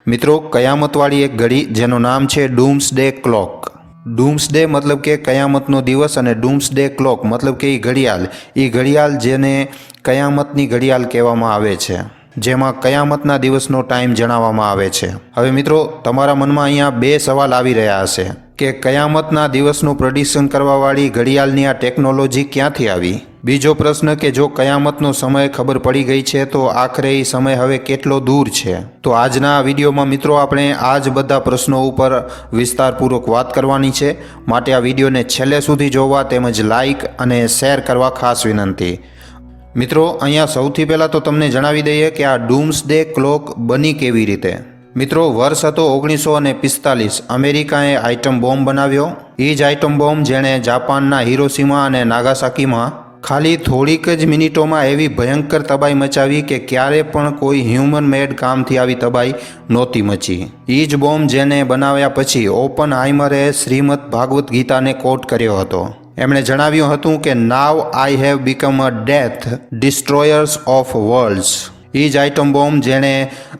મિત્રો કયામતવાળી એક ઘડી જેનું નામ છે ડૂમ્સડે ક્લોક। ડૂમ્સડે મતલબ કે કયામતનો દિવસ અને ડૂમ્સડે ક્લોક મતલબ કે એ ઘડિયાળ જેને કયામતની ઘડિયાળ કહેવામાં આવે છે, જેમાં કયામતના દિવસનો ટાઈમ જણાવવામાં આવે છે। હવે મિત્રો તમારા મનમાં અહીંયા બે સવાલ આવી રહ્યા હશે કે કયામતના દિવસનું પ્રેડિક્શન કરવાવાળી ઘડિયાળની આ ટેકનોલોજી ક્યાંથી આવી। બીજો પ્રશ્ન કે જો કયામતનો સમય ખબર પડી ગઈ છે તો આખરે એ સમય હવે કેટલો દૂર છે। તો આજના આ વિડીયોમાં મિત્રો આપણે આ જ બધા પ્રશ્નો ઉપર વિસ્તારપૂર્વક વાત કરવાની છે, માટે આ વિડીયોને છેલ્લે સુધી જોવા તેમજ લાઇક અને શેર કરવા ખાસ વિનંતી। મિત્રો અહીંયા સૌથી પહેલાં તો તમને જણાવી દઈએ કે આ ડૂમ્સડે ક્લોક બની કેવી રીતે। મિત્રો વર્ષ હતો 1945। અમેરિકાએ આઇટમ બોમ્બ બનાવ્યો। એ જ આઇટમ બોમ્બ જેણે જાપાનના હિરોશીમા અને નાગાસાકીમાં ખાલી થોડીક જ મિનિટોમાં એવી ભયંકર તબાહી મચાવી કે ક્યારે પણ કોઈ હ્યુમન મેડ કામથી આવી તબાહી નહોતી મચી। એ જ બોમ્બ જેને બનાવ્યા પછી ઓપનહાઇમરે શ્રીમદ ભાગવત ગીતાને કોટ કર્યો હતો। એમણે જણાવ્યું હતું કે now I have become a death destroyers of worlds. એ જ આઇટમ બોમ્બ જેણે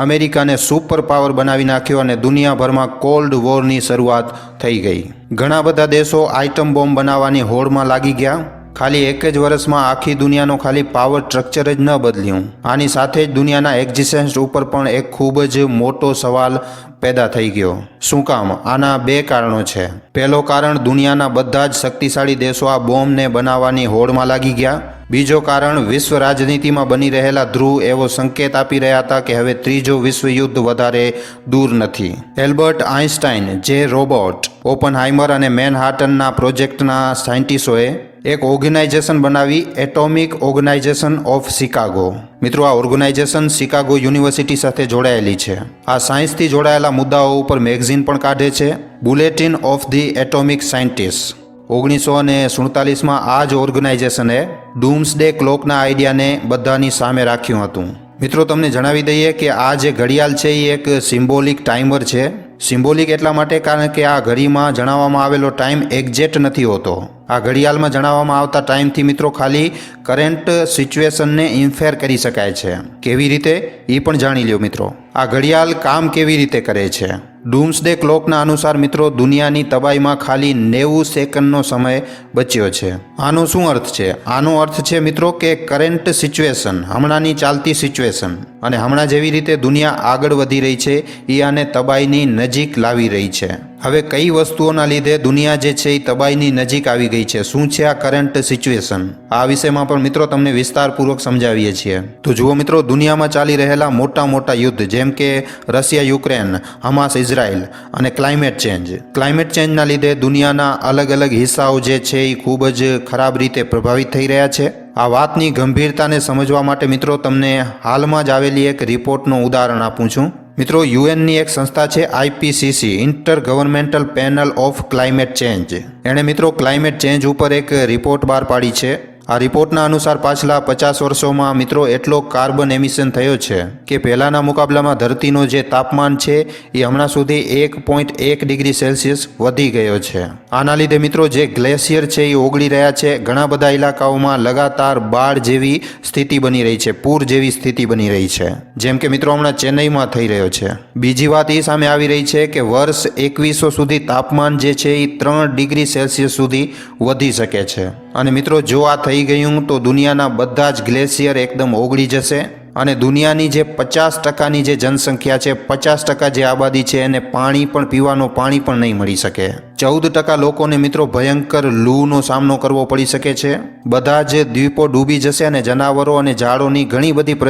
અમેરિકાને સુપર પાવર બનાવી નાખ્યો અને દુનિયાભરમાં કોલ્ડ વોરની શરૂઆત થઈ ગઈ। ઘણા બધા દેશો આઇટમ બોમ્બ બનાવવાની હોડમાં લાગી ગયા। ખાલી એક જ વર્ષમાં આખી દુનિયાનો ખાલી પાવર સ્ટ્રક્ચર જ ન બદલ્યું, આની સાથે જ દુનિયાના એક્ઝિસ્ટન્સ ઉપર પણ એક ખૂબ જ મોટો સવાલ પેદા થઈ ગયો। શું કામ? આના બે કારણો છે। પહેલો કારણ, દુનિયાના બધા જ શક્તિશાળી દેશો આ બોમ્બને બનાવવાની હોડમાં લાગી ગયા। બીજો કારણ, વિશ્વ રાજનીતિમાં બની રહેલા ધ્રુવ એવો સંકેત આપી રહ્યા હતા કે હવે ત્રીજો વિશ્વયુદ્ધ વધારે દૂર નથી। એલ્બર્ટ આઇન્સ્ટાઇન, જે રોબોટ, ઓપનહાઇમર અને મેનહાટનના પ્રોજેક્ટના સાયન્ટિસ્ટોએ એક ઓર્ગેનાઇઝેશન બનાવી, એટોમિક ઓર્ગેનાઇઝેશન ઓફ શિકાગો। મિત્રો આ ઓર્ગેનાઇઝેશન શિકાગો યુનિવર્સિટી સાથે જોડાયેલી છે। આ સાયન્સથી જોડાયેલા મુદ્દાઓ ઉપર મેગઝીન પણ કાઢે છે, bulletin of the atomic scientist. 1947માં આ જ ઓર્ગેનાઇઝેશને ડૂમ્સડે ક્લોકના આઈડિયાને બધાની સામે રાખ્યું હતું। મિત્રો તમને જણાવી દઈએ કે આ જે ઘડિયાળ છે એ એક સિમ્બોલિક ટાઈમર છે। સિમ્બોલિક એટલા માટે કારણ કે આ ઘડીમાં જણાવવામાં આવેલો ટાઈમ એક્ઝેક્ટ નથી હોતો। આ ઘડિયાળમાં જણાવવામાં આવતા ટાઈમથી મિત્રો ખાલી કરંટ સિચ્યુએશનને ઇન્ફેર કરી શકાય છે। કેવી રીતે એ પણ જાણી લ્યો મિત્રો। આ ઘડિયાળ કામ કેવી રીતે કરે છે? ડૂમ્સડે ક્લોકના અનુસાર મિત્રો દુનિયાની તબાહીમાં ખાલી 90 સેકન્ડનો સમય બચ્યો છે। આનો શું અર્થ છે? આનો અર્થ છે મિત્રો કે કરંટ સિચ્યુએશન, હમણાંની ચાલતી સિચ્યુએશન અને હમણાં જેવી રીતે દુનિયા આગળ વધી રહી છે એ આને તબાહીની નજીક લાવી રહી છે। હવે કઈ વસ્તુઓના લીધે દુનિયા જે છે એ તબાહીની નજીક આવી ગઈ છે? શું છે આ કરંટ સિચ્યુએશન? આ વિષયમાં પણ મિત્રો તમને વિસ્તારપૂર્વક સમજાવીએ છીએ। તો જુઓ મિત્રો, દુનિયામાં ચાલી રહેલા મોટા મોટા યુદ્ધ જેમ કે રશિયા યુક્રેન, હમાસ ઇઝરાયલ અને ક્લાઇમેટ ચેન્જના લીધે દુનિયાના અલગ અલગ હિસ્સાઓ જે છે એ ખૂબ જ ખરાબ રીતે પ્રભાવિત થઈ રહ્યા છે। આ વાતની ગંભીરતાને સમજવા માટે મિત્રો તમને હાલમાં જ આવેલી એક રિપોર્ટનું ઉદાહરણ આપું છું। મિત્રો યુએનની એક સંસ્થા છે IPCC, inter governmental panel of climate change. એણે મિત્રો ક્લાઇમેટ ચેન્જ ઉપર એક રિપોર્ટ બહાર પાડી છે। આ રિપોર્ટના અનુસાર પાછલા 50 વર્ષોમાં મિત્રો એટલો કાર્બન એમિશન થયો છે કે પહેલાંના મુકાબલામાં ધરતીનો જે તાપમાન છે એ હમણાં સુધી 1.1 ડિગ્રી સેલ્સિયસ વધી ગયો છે। આના લીધે મિત્રો જે ગ્લેશિયર છે એ ઓગળી રહ્યા છે। ઘણા બધા ઇલાકાઓમાં લગાતાર બાઢ જેવી સ્થિતિ બની રહી છે, પૂર જેવી સ્થિતિ બની રહી છે, જેમ કે મિત્રો હમણાં ચેન્નઈમાં થઈ રહ્યો છે। બીજી વાત એ સામે આવી રહી છે કે વર્ષ 2100 સુધી તાપમાન જે છે એ 3 ડિગ્રી સેલ્સિયસ સુધી વધી શકે છે। અને મિત્રો જો આ થઈ ગયું તો દુનિયાના બધા જ ગ્લેશિયર એકદમ ઓગળી જશે અને દુનિયાની જે 50%ની જે જનસંખ્યા છે, 50% જે આબાદી છે એને પાણી પણ, પીવાનું પાણી પણ નહીં મળી શકે। 14% લોકોને મિત્રો ભયંકર લૂનો સામનો કરવો પડી શકે છે। બધા જ દ્વીપો ડૂબી જશે અને જનાવરો અને ઝાડોની ઘણી બધી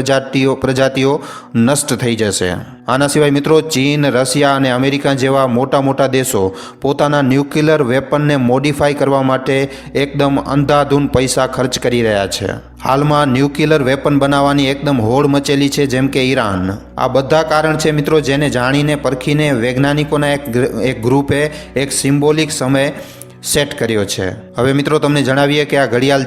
પ્રજાતિઓ નષ્ટ થઈ જશે। આના સિવાય મિત્રો ચીન, રશિયા અને અમેરિકા જેવા મોટા મોટા દેશો પોતાના ન્યુક્લિયર વેપનને મોડિફાઈ કરવા માટે એકદમ અંધાધૂન પૈસા ખર્ચ કરી રહ્યા છે। હાલમાં ન્યુક્લિયર વેપન બનાવવાની એકદમ હોડ મચેલી છે, જેમ કે ઈરાન। આ બધા કારણ છે મિત્રો જેને જાણીને પરખીને વૈજ્ઞાનિકોના એક ગ્રુપે એક સિમ્બોલિક સમય સેટ કર્યો છે। હવે મિત્રો તમને જણાવીએ કે આ ઘડિયાળ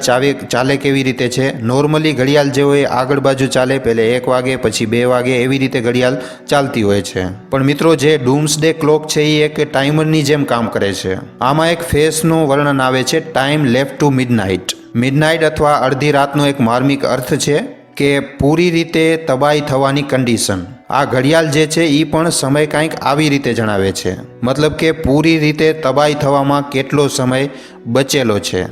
ચાલે કેવી રીતે છે। નોર્મલી ઘડિયાળ જે હોય આગળ બાજુ ચાલે, પહેલે 1 વાગે પછી 2 વાગે એવી રીતે ઘડિયાળ ચાલતી હોય છે। પણ મિત્રો જે ડૂમ્સડે ક્લોક છે એ એક ટાઈમરની જેમ કામ કરે છે। આમાં એક ફેસનું વર્ણન આવે છે, time left to midnight. Midnight અથવા અડધી રાતનો એક માર્મિક અર્થ છે કે પૂરી રીતે તબાહી થવાની કન્ડિશન। આ ઘડિયાળ જે છે એ પણ સમય કંઈક આવી રીતે જણાવે છે, મતલબ કે પૂરી રીતે તબાહી થવામાં કેટલો સમય બચેલો છે.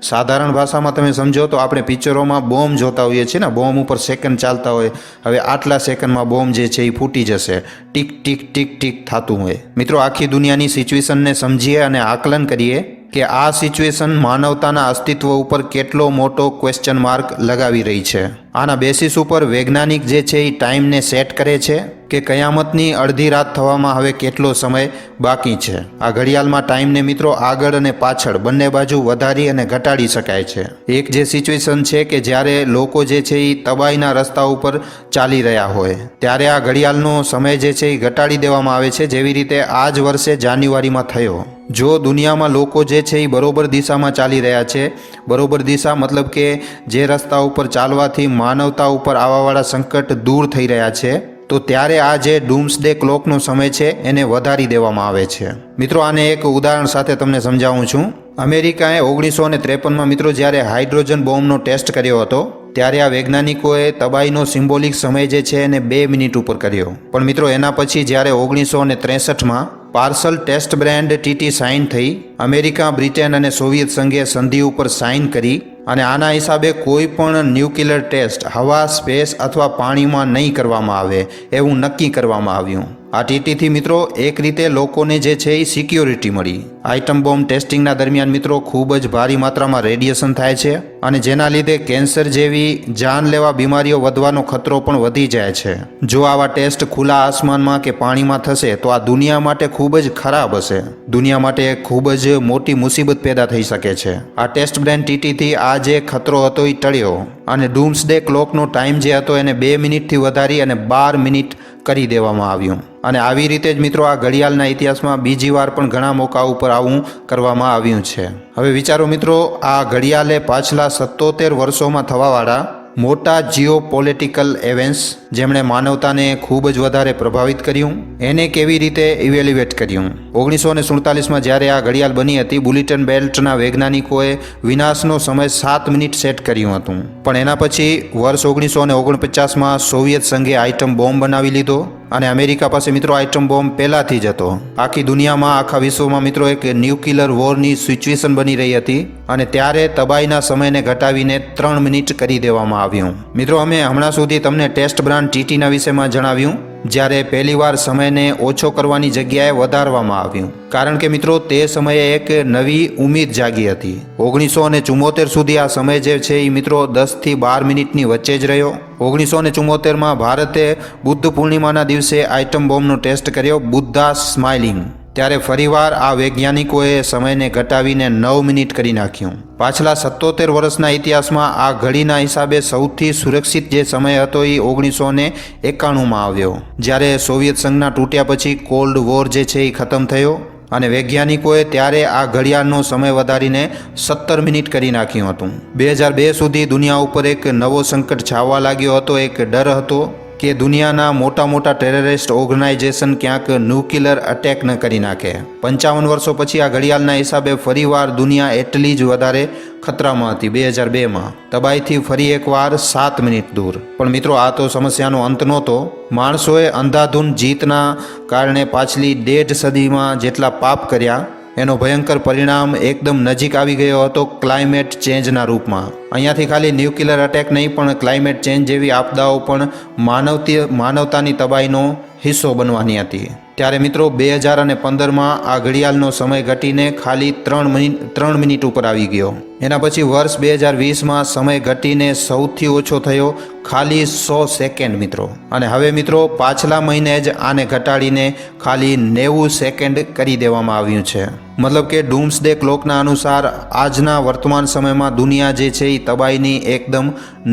સાધારણ ભાષામાં તમે સમજો તો આપણે પિક્ચરોમાં બોમ્બ જોતા હોઈએ છીએ ને, બોમ્બ ઉપર સેકન્ડ ચાલતા હોય, હવે આટલા સેકન્ડમાં બોમ્બ જે છે એ ફૂટી જશે, ટીક ટીક ટીક ટીક થતું હોય. મિત્રો આખી દુનિયાની સિચ્યુએશનને સમજીએ અને આકલન કરીએ કે આ સિચ્યુએશન માનવતાના અસ્તિત્વ ઉપર કેટલો મોટો ક્વેશ્ચન માર્ક લગાવી રહી છે. આના બેસિસ ઉપર વૈજ્ઞાનિક જે છે એ ટાઈમને સેટ કરે છે કે કયામતની અડધી રાત થવામાં હવે કેટલો સમય બાકી છે. આ ઘડિયાળમાં ટાઈમને મિત્રો આગળ અને પાછળ બંને બાજુ વધારી અને ઘટાડી શકાય છે. એક જે સિચ્યુએશન છે કે જ્યારે લોકો જે છે એ તબાહીના રસ્તા ઉપર ચાલી રહ્યા હોય ત્યારે આ ઘડિયાળનો સમય જે છે એ ઘટાડી દેવામાં આવે છે, જેવી રીતે આ જ વર્ષે જાન્યુઆરીમાં થયો. જો દુનિયામાં લોકો જે છે એ બરોબર દિશામાં ચાલી રહ્યા છે, બરોબર દિશા મતલબ કે જે રસ્તા ઉપર ચાલવાથી માનવતા ઉપર આવવાવાળા સંકટ દૂર થઈ રહ્યા છે, તો ત્યારે આ જે ડૂમ્સડે ક્લોકનો સમય છે એને વધારી દેવામાં આવે છે. મિત્રો આને એક ઉદાહરણ સાથે તમને સમજાવું છું. અમેરિકાએ 1953માં મિત્રો જ્યારે હાઇડ્રોજન બોમ્બનો ટેસ્ટ કર્યો હતો ત્યારે આ વૈજ્ઞાનિકોએ તબાહીનો સિમ્બોલિક સમય જે છે એને 2 મિનિટ ઉપર કર્યો. પણ મિત્રો એના પછી જ્યારે 1963માં પાર્સલ ટેસ્ટ બ્રેન્ડ ટીટી સાઇન થઈ, અમેરિકા, બ્રિટન અને સોવિયત સંઘે સંધિ ઉપર સાઇન કરી અને આના હિસાબે કોઈ પણ ન્યુક્લિયર ટેસ્ટ હવા, સ્પેસ અથવા પાણીમાં નહીં કરવામાં આવે એવું નક્કી કરવામાં આવ્યું. આ ટીટીથી મિત્રો એક રીતે લોકોને જે છે એ સિક્યોરિટી મળી. આઇટમ બોમ્બ ટેસ્ટિંગના દરમિયાન મિત્રો ખૂબ જ ભારી માત્રામાં રેડિયેશન થાય છે અને જેના લીધે કેન્સર જેવી જાનલેવા બીમારીઓ વધવાનો ખતરો પણ વધી જાય છે. જો આવા ટેસ્ટ ખુલ્લા આસમાનમાં કે પાણીમાં થશે તો આ દુનિયા માટે ખૂબ જ ખરાબ હશે. દુનિયા માટે ખૂબ જ મોટી મુસીબત પેદા થઈ શકે છે. આ ટેસ્ટ બ્રેન્ડ ટીટીથી આ જે ખતરો હતો એ ટળ્યો અને ડૂમ્સડે ક્લોકનો ટાઈમ જે હતો એને 2 મિનિટથી વધારી અને 12 મિનિટ કરી દેવામાં આવ્યું. અને આવી રીતે જ મિત્રો આ ઘડિયાળના ઇતિહાસમાં બીજી વાર પણ ઘણા મોકા ઉપર આવું કરવામાં આવ્યું છે. હવે વિચારો મિત્રો, આ ઘડિયાળે પાછલા 77 વર્ષોમાં થવાવાળા મોટા જીઓપોલિટિકલ ઇવેન્ટ્સ જેમણે માનવતાને ખૂબ જ વધારે પ્રભાવિત કર્યું એને કેવી રીતે ઇવેલ્યુએટ કર્યું. 1947માં જ્યારે આ ઘડિયાળ બની હતી, બુલેટિન બેલ્ટના વૈજ્ઞાનિકોએ વિનાશનો સમય 7 મિનિટ સેટ કર્યું હતું. પણ એના પછી વર્ષ 1949માં સોવિયત સંઘે આઇટમ બોમ્બ બનાવી લીધો અને અમેરિકા પાસે મિત્રો આઇટમ બોમ્બ પહેલાથી જ હતો. આખી દુનિયામાં, આખા વિશ્વમાં મિત્રો એક ન્યુક્લિયર વોરની સિચ્યુએશન બની રહી હતી અને ત્યારે તબાહીના સમયને ઘટાવીને 3 મિનિટ કરી દેવામાં આવ્યું. મિત્રો અમે હમણાં સુધી તમને ટેસ્ટ બ્રાન્ડ ટીટીના વિષયમાં જણાવ્યું, જ્યારે પહેલીવાર સમયને ઓછો કરવાની જગ્યાએ વધારવામાં આવ્યું. કારણ કે મિત્રો તે સમયે એક નવી ઉમ્મીદ જાગી હતી. 1974 સુધી આ સમય જે છે એ મિત્રો 10 થી 12 મિનિટની વચ્ચે જ રહ્યો. 1974માં ભારતે બુદ્ધ પૂર્ણિમાના દિવસે આઇટમ બોમ્બનો ટેસ્ટ કર્યો, બુદ્ધા સ્માઇલિંગ. ત્યારે ફરીવાર આ વૈજ્ઞાનિકોએ સમયને ઘટાવીને 9 મિનિટ કરી નાખ્યું. પાછલા 77 વર્ષના ઇતિહાસમાં આ ઘડીના હિસાબે સૌથી સુરક્ષિત જે સમય હતો એ 1991માં આવ્યો, જ્યારે સોવિયત સંઘના તૂટ્યા પછી કોલ્ડ વોર જે છે એ ખતમ થયો અને વૈજ્ઞાનિકોએ ત્યારે આ ઘડિયાળનો સમય વધારીને 17 મિનિટ કરી નાખ્યું હતું. 2002 સુધી દુનિયા ઉપર એક નવો સંકટ છાવવા લાગ્યો હતો. એક ડર હતો કે દુનિયાના મોટા મોટા ટેરરિસ્ટ ઓર્ગેનાઇઝેશન ક્યાંક ન્યુક્લિયર અટેક ન કરી નાખે. 55 વર્ષો પછી આ ઘડિયાળના હિસાબે ફરીવાર દુનિયા એટલી જ વધારે ખતરામાં હતી. 2002માં તબાહીથી ફરી એકવાર 7 મિનિટ દૂર. પણ મિત્રો આ તો સમસ્યાનો અંત નહોતો. માણસોએ અંધાધૂન જીતના કારણે પાછલી 1.5 સદીમાં જેટલા પાપ કર્યા એનો ભયંકર પરિણામ એકદમ નજીક આવી ગયો હતો ક્લાઇમેટ ચેન્જના રૂપમાં. અહીંયાથી ખાલી ન્યુક્લિયર અટેક નહીં પણ ક્લાઇમેટ ચેન્જ જેવી આપદાઓ પણ માનવતાની તબાહીનો હિસ્સો બનવાની હતી. ત્યારે મિત્રો 2015માં આ ઘડિયાળનો સમય ઘટીને ખાલી 3 મિનિટ ઉપર આવી ગયો. એના પછી વર્ષ 2020માં સમય ઘટીને સૌથી ઓછો થયો ખાલી 100 સેકન્ડ મિત્રો. અને હવે મિત્રો પાછલા મહિને જ આને ઘટાડીને ખાલી 90 સેકન્ડ કરી દેવામાં આવ્યું છે. મતલબ કે ડૂમ્સડે ક્લોકના અનુસાર આજના વર્તમાન સમયમાં દુનિયા જે છે એ તબાહીની એકદમ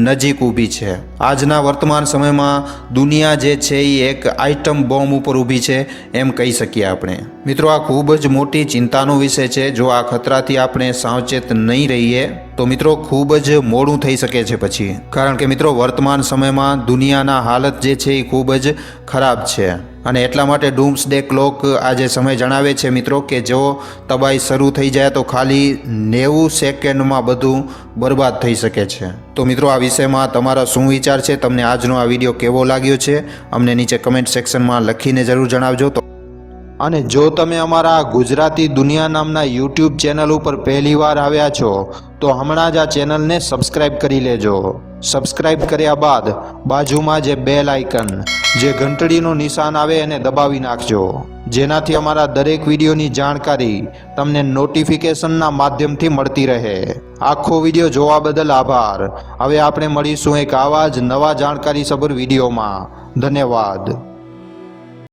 નજીક ઊભી છે. આજના વર્તમાન સમયમાં દુનિયા જે છે એ એક આઇટમ બોમ્બ ઉપર ઊભી છે એમ કહી શકીએ આપણે. મિત્રો આ ખૂબ જ મોટી ચિંતાનો વિષય છે. જો આ ખતરાથી આપણે સાવચેત નહીં રહીએ તો મિત્રો ખૂબ જ મોડું થઈ શકે છે પછી, કારણ કે મિત્રો વર્તમાન સમયમાં દુનિયાના હાલત જે છે એ ખૂબ જ ખરાબ છે અને એટલા માટે ડૂમ્સડે ક્લોક આ જે સમય જણાવે છે મિત્રો કે જો તબાહી શરૂ થઈ જાય તો ખાલી 90 સેકન્ડમાં બધું બરબાદ થઈ શકે છે। તો મિત્રો આ વિષયમાં તમારા શું વિચાર છે, તમને આજનો આ વિડીયો કેવો લાગ્યો છે અમને નીચે કમેન્ટ સેક્શનમાં લખીને જરૂર જણાવજો। તો અને જો તમે અમારા ગુજરાતી દુનિયા નામના યુટ્યુબ ચેનલ ઉપર પહેલીવાર આવ્યા છો તો હમણાં જ આ ચેનલને સબસ્ક્રાઇબ કરી લેજો। સબસ્ક્રાઇબ કર્યા બાદ બાજુમાં જે બેલ આઇકન જે ઘંટડીનું નિશાન આવે એને દબાવી નાખજો, જેનાથી અમારા દરેક વિડીયોની જાણકારી તમને નોટિફિકેશનના માધ્યમથી મળતી રહે। આખો વિડીયો જોવા બદલ આભાર। હવે આપણે મળીશું એક આવા જ નવા જાણકારીસભર વિડીયોમાં। ધન્યવાદ।